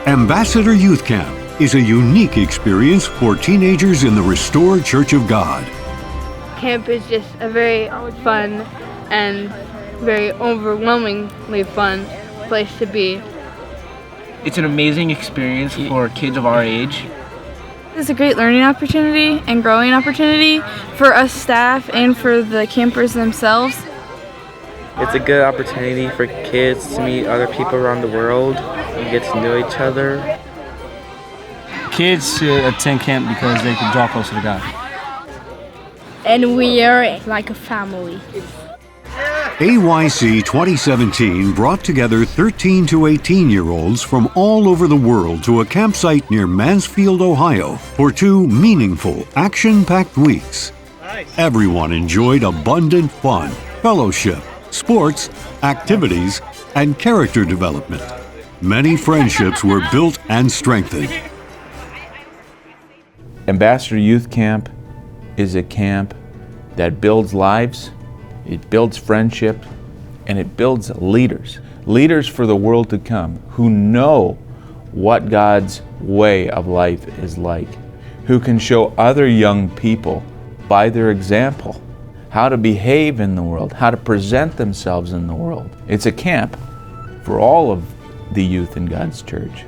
Ambassador Youth Camp is a unique experience for teenagers in the Restored Church of God. Camp is just a very fun and very overwhelmingly fun place to be. It's an amazing experience for kids of our age. It's a great learning opportunity and growing opportunity for us staff and for the campers themselves. It's a good opportunity for kids to meet other people around the world and get to know each other. Kids should attend camp because they can draw closer to God. And we are like a family. AYC 2017 brought together 13 to 18-year-olds from all over the world to a campsite near Mansfield, Ohio, for 2 meaningful, action-packed weeks. Everyone enjoyed abundant fun, fellowship, sports, activities, and character development. Many friendships were built and strengthened. Ambassador Youth Camp is a camp that builds lives, it builds friendship, and it builds leaders. Leaders for the world to come who know what God's way of life is like, who can show other young people by their example how to behave in the world, how to present themselves in the world. It's a camp for all of the youth in God's church.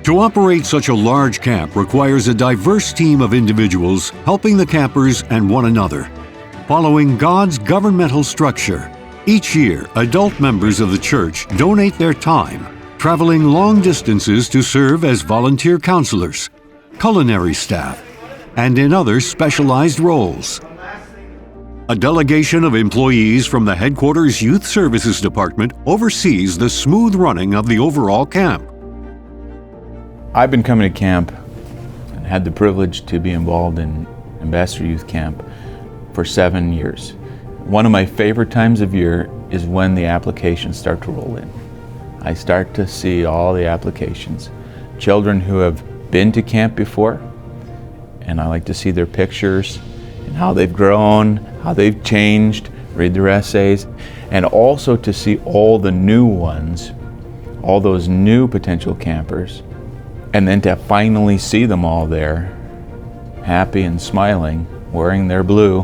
To operate such a large camp requires a diverse team of individuals helping the campers and one another. Following God's governmental structure, each year adult members of the church donate their time, traveling long distances to serve as volunteer counselors, culinary staff, and in other specialized roles. A delegation of employees from the headquarters Youth Services Department oversees the smooth running of the overall camp. I've been coming to camp and had the privilege to be involved in Ambassador Youth Camp for 7 years. One of my favorite times of year is when the applications start to roll in. I start to see all the applications. Children who have been to camp before, and I like to see their pictures and how they've grown, how they've changed, read their essays, and also to see all the new ones, all those new potential campers, and then to finally see them all there, happy and smiling, wearing their blue.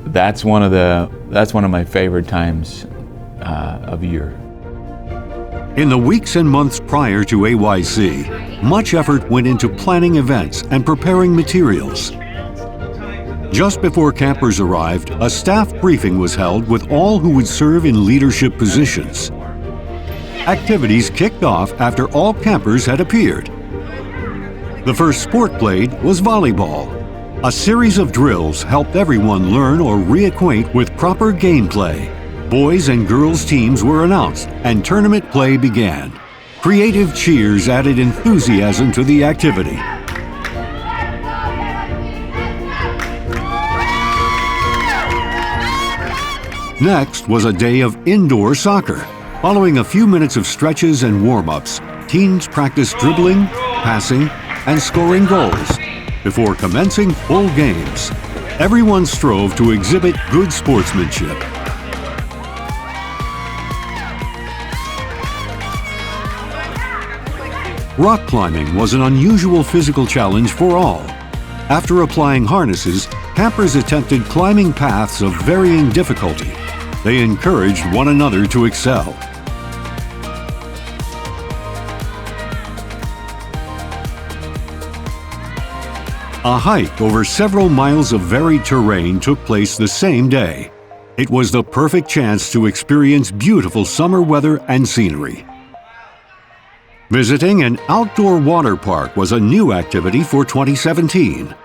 That's one of my favorite times of year. In the weeks and months prior to AYC, much effort went into planning events and preparing materials. Just before campers arrived, a staff briefing was held with all who would serve in leadership positions. Activities kicked off after all campers had appeared. The first sport played was volleyball. A series of drills helped everyone learn or reacquaint with proper gameplay. Boys and girls teams were announced and tournament play began. Creative cheers added enthusiasm to the activity. Next was a day of indoor soccer. Following a few minutes of stretches and warm-ups, teams practiced dribbling, passing, and scoring goals before commencing full games. Everyone strove to exhibit good sportsmanship. Rock climbing was an unusual physical challenge for all. After applying harnesses, campers attempted climbing paths of varying difficulty. They encouraged one another to excel. A hike over several miles of varied terrain took place the same day. It was the perfect chance to experience beautiful summer weather and scenery. Visiting an outdoor water park was a new activity for 2017.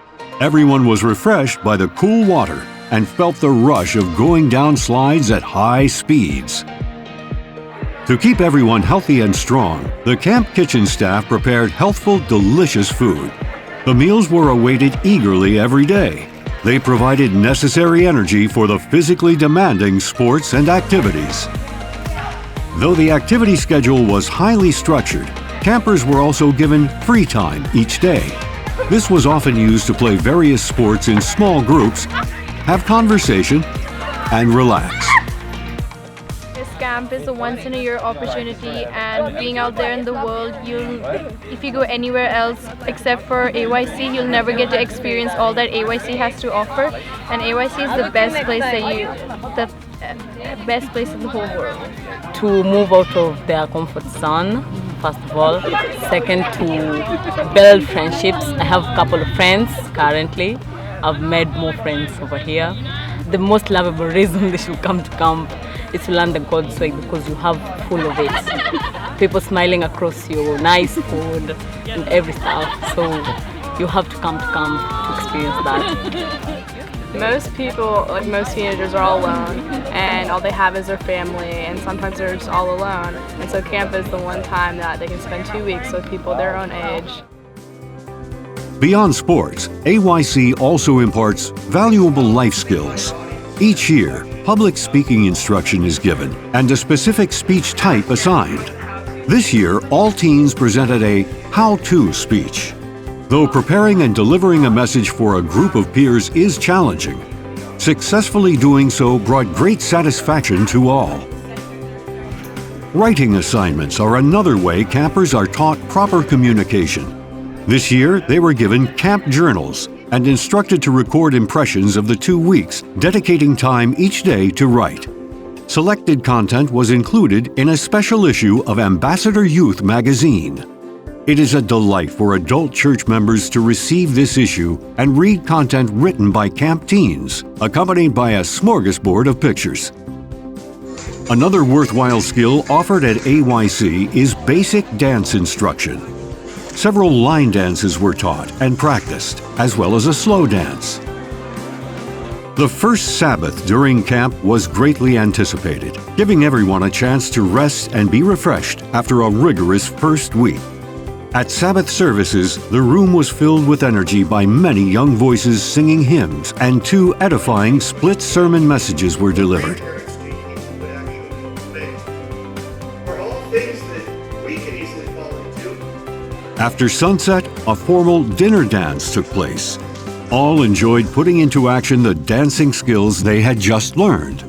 Everyone was refreshed by the cool water and felt the rush of going down slides at high speeds. To keep everyone healthy and strong, the camp kitchen staff prepared healthful, delicious food. The meals were awaited eagerly every day. They provided necessary energy for the physically demanding sports and activities. Though the activity schedule was highly structured, campers were also given free time each day. This was often used to play various sports in small groups, have conversation, and relax. This guy camp is a once-in-a-year opportunity, and being out there in the world, if you go anywhere else except for AYC, you'll never get to experience all that AYC has to offer. And AYC is the best place best place in the whole world. To move out of their comfort zone, first of all. Second, to build friendships. I have a couple of friends currently. I've made more friends over here. The most lovable reason they should come to camp is to learn the God's way, because you have full of it. People smiling across you, nice food and every stuff. So you have to come to camp to experience that. Most people, like most teenagers, are all alone, and all they have is their family, and sometimes they're just all alone. And so camp is the one time that they can spend 2 weeks with people their own age. Beyond sports, AYC also imparts valuable life skills. Each year, public speaking instruction is given and a specific speech type assigned. This year, all teens presented a how-to speech. Though preparing and delivering a message for a group of peers is challenging, successfully doing so brought great satisfaction to all. Writing assignments are another way campers are taught proper communication. This year, they were given camp journals and instructed to record impressions of the 2 weeks, dedicating time each day to write. Selected content was included in a special issue of Ambassador Youth magazine. It is a delight for adult church members to receive this issue and read content written by camp teens, accompanied by a smorgasbord of pictures. Another worthwhile skill offered at AYC is basic dance instruction. Several line dances were taught and practiced, as well as a slow dance. The first Sabbath during camp was greatly anticipated, giving everyone a chance to rest and be refreshed after a rigorous first week. At Sabbath services, the room was filled with energy by many young voices singing hymns, and 2 edifying split sermon messages were delivered. After sunset, a formal dinner dance took place. All enjoyed putting into action the dancing skills they had just learned.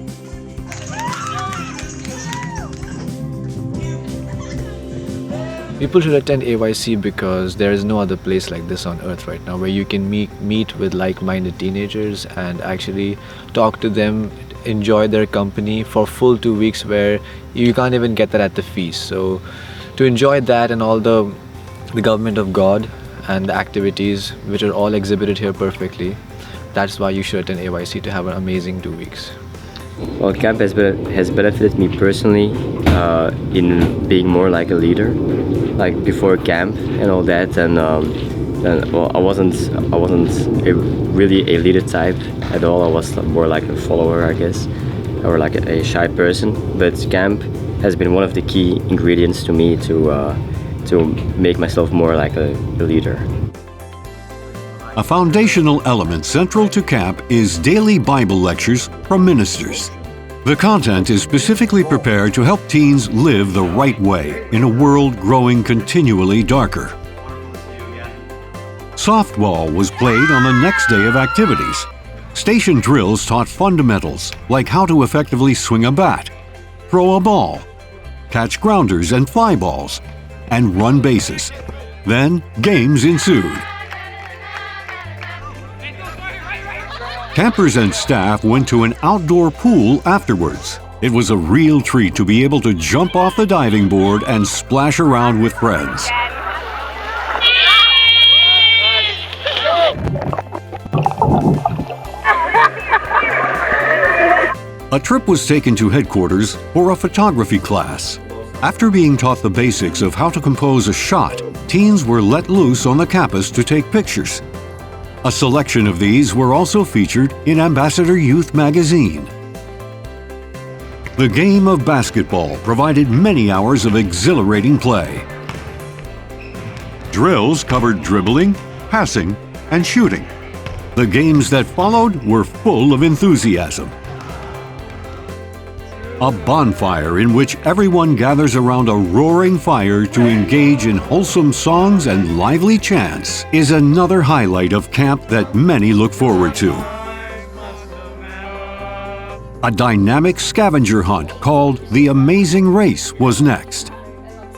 People should attend AYC because there is no other place like this on earth right now, where you can meet with like-minded teenagers and actually talk to them, enjoy their company for full 2 weeks, where you can't even get that at the feast. So to enjoy that and all the government of God and the activities which are all exhibited here perfectly, that's why you should attend AYC, to have an amazing 2 weeks. Well, camp has benefited me personally in being more like a leader, like before camp and all that. And well, I wasn't really a leader type at all. I was more like a follower, I guess, or like a shy person. But camp has been one of the key ingredients to me to make myself more like a leader. A foundational element central to camp is daily Bible lectures from ministers. The content is specifically prepared to help teens live the right way in a world growing continually darker. Softball was played on the next day of activities. Station drills taught fundamentals like how to effectively swing a bat, throw a ball, catch grounders and fly balls, and run bases. Then games ensued. Campers and staff went to an outdoor pool afterwards. It was a real treat to be able to jump off the diving board and splash around with friends. A trip was taken to headquarters for a photography class. After being taught the basics of how to compose a shot, teens were let loose on the campus to take pictures. A selection of these were also featured in Ambassador Youth magazine. The game of basketball provided many hours of exhilarating play. Drills covered dribbling, passing, and shooting. The games that followed were full of enthusiasm. A bonfire in which everyone gathers around a roaring fire to engage in wholesome songs and lively chants is another highlight of camp that many look forward to. A dynamic scavenger hunt called The Amazing Race was next.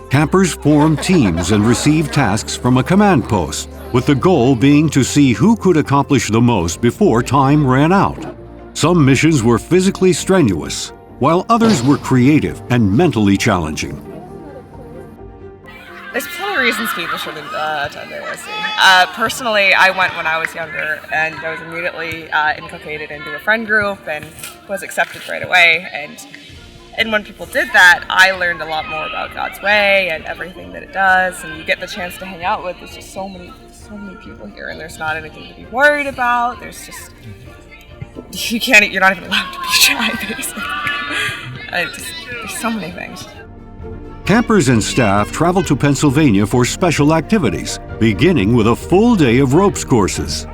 Campers formed teams and received tasks from a command post, with the goal being to see who could accomplish the most before time ran out. Some missions were physically strenuous, while others were creative and mentally challenging. There's plenty of reasons people shouldn't attend AYC. Personally, I went when I was younger, and I was immediately inculcated into a friend group and was accepted right away. And when people did that, I learned a lot more about God's way and everything that it does. And you get the chance to hang out with. There's just so many people here, and there's not anything to be worried about. There's just you're not even allowed to be shy, basically. There's so many things. Campers and staff traveled to Pennsylvania for special activities, beginning with a full day of ropes courses.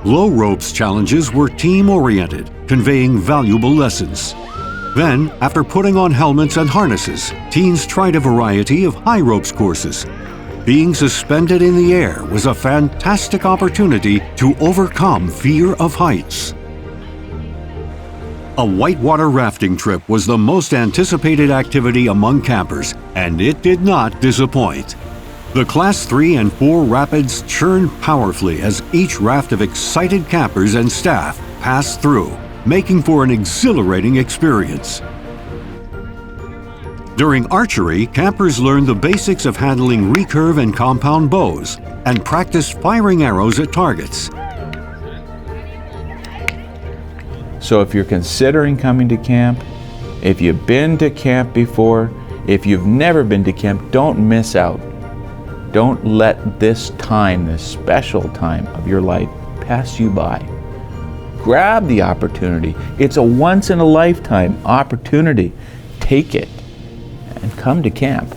Low ropes challenges were team-oriented, conveying valuable lessons. Then, after putting on helmets and harnesses, teens tried a variety of high ropes courses. Being suspended in the air was a fantastic opportunity to overcome fear of heights. A whitewater rafting trip was the most anticipated activity among campers, and it did not disappoint. The Class 3 and 4 rapids churned powerfully as each raft of excited campers and staff passed through, making for an exhilarating experience. During archery, campers learned the basics of handling recurve and compound bows and practiced firing arrows at targets. So if you're considering coming to camp, if you've been to camp before, if you've never been to camp, don't miss out. Don't let this time, this special time of your life, pass you by. Grab the opportunity. It's a once-in-a-lifetime opportunity. Take it and come to camp.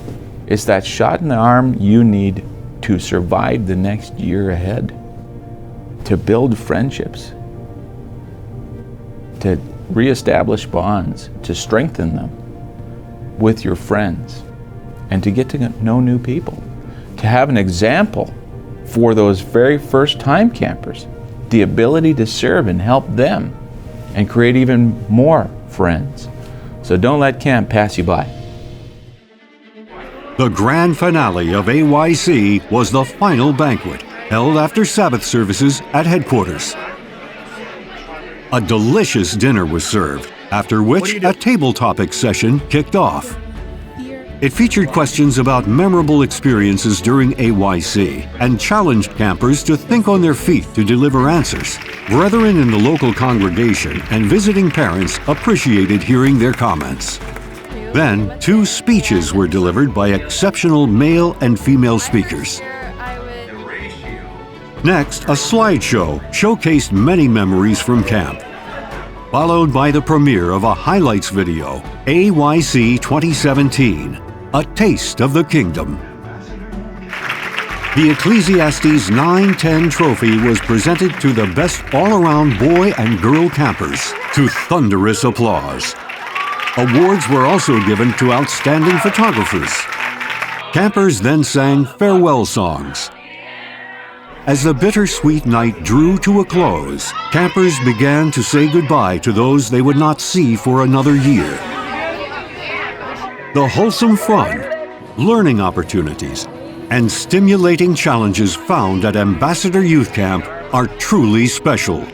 It's that shot in the arm you need to survive the next year ahead, to build friendships, to reestablish bonds, to strengthen them with your friends, and to get to know new people, to have an example for those very first time campers, the ability to serve and help them and create even more friends. So don't let camp pass you by. The grand finale of AYC was the final banquet, held after Sabbath services at headquarters. A delicious dinner was served, after which a table topics session kicked off. It featured questions about memorable experiences during AYC and challenged campers to think on their feet to deliver answers. Brethren in the local congregation and visiting parents appreciated hearing their comments. Then, 2 speeches were delivered by exceptional male and female speakers. Next, a slideshow showcased many memories from camp, followed by the premiere of a highlights video, AYC 2017, A Taste of the Kingdom. The Ecclesiastes 9:10 trophy was presented to the best all-around boy and girl campers, to thunderous applause. Awards were also given to outstanding photographers. Campers then sang farewell songs. As the bittersweet night drew to a close, campers began to say goodbye to those they would not see for another year. The wholesome fun, learning opportunities, and stimulating challenges found at Ambassador Youth Camp are truly special.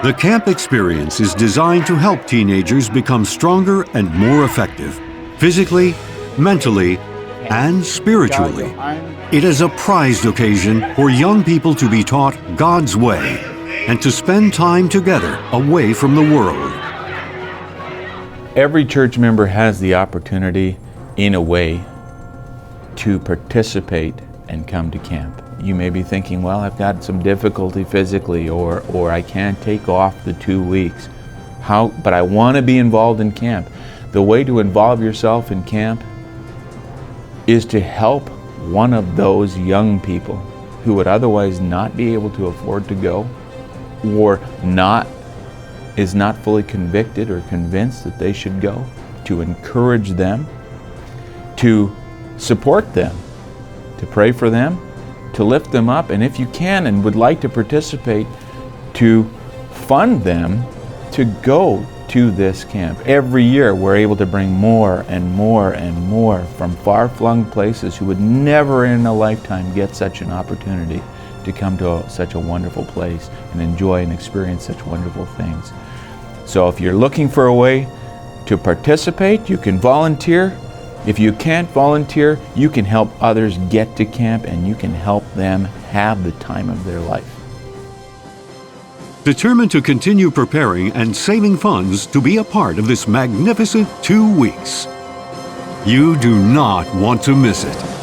The camp experience is designed to help teenagers become stronger and more effective, physically, mentally, and spiritually. It is a prized occasion for young people to be taught God's way and to spend time together away from the world. Every church member has the opportunity, in a way, to participate and come to camp. You may be thinking, well, I've got some difficulty physically, or I can't take off the 2 weeks. But I want to be involved in camp. The way to involve yourself in camp is to help one of those young people who would otherwise not be able to afford to go, or is not fully convicted or convinced that they should go, to encourage them, to support them, to pray for them, to lift them up, and if you can and would like to participate, to fund them to go to this camp. Every year we're able to bring more and more and more from far-flung places who would never in a lifetime get such an opportunity to come to such a wonderful place and enjoy and experience such wonderful things. So if you're looking for a way to participate, you can volunteer. If you can't volunteer, you can help others get to camp and you can help them have the time of their life. Determined to continue preparing and saving funds to be a part of this magnificent 2 weeks. You do not want to miss it.